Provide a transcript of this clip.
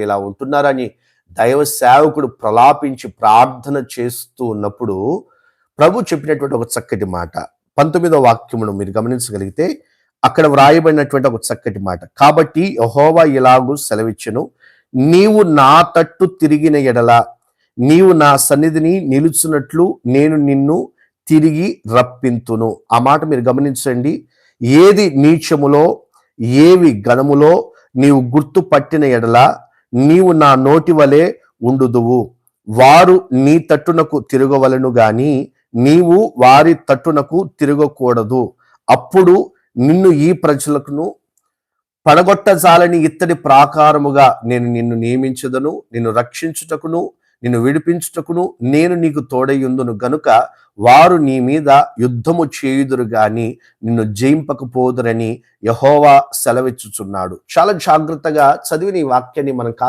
ఇలా ఉంటున్నారని దైవ సేవకుడు ప్రలాపించి ప్రార్థన చేస్తూ ఉన్నప్పుడు ప్రభు చెప్పినటువంటి ఒక చక్కటి మాట 19వ వాక్యమును మీరు గమనించగలిగితే అక్కడ వ్రాయబడినటువంటి ఒక చక్కటి మాట. కాబట్టి యెహోవా ఇలాగూ సెలవిచ్చెను, నీవు నా తట్టు తిరిగిన ఎడల నీవు నా సన్నిధిని నిలుచున్నట్లు నేను నిన్ను తిరిగి రప్పింతును. ఆ మాట మీరు గమనించండి. ఏది నీచములో ఏవి ఘనములో నీవు గుర్తుపట్టిన ఎడల నీవు నా నోటి వలె ఉండుదువు. వారు నీ తట్టునకు తిరగవలను గాని నీవు వారి తట్టునకు తిరగకూడదు. అప్పుడు నిన్ను ఈ ప్రజలకును పడగొట్టజాలని ఇత్తడి ప్రాకారముగా నేను నిన్ను నియమించదను. నిన్ను రక్షించుటకును నిన్ను విడిపించుటకును నేను నీకు తోడయుందును గనుక వారు నీ మీద యుద్ధము చేయుదురు గాని నిన్ను జయింపకపోదురని యెహోవా సెలవిచ్చుచున్నాడు. చాలా జాగ్రత్తగా చదివిన ఈ వాక్యాన్ని మనం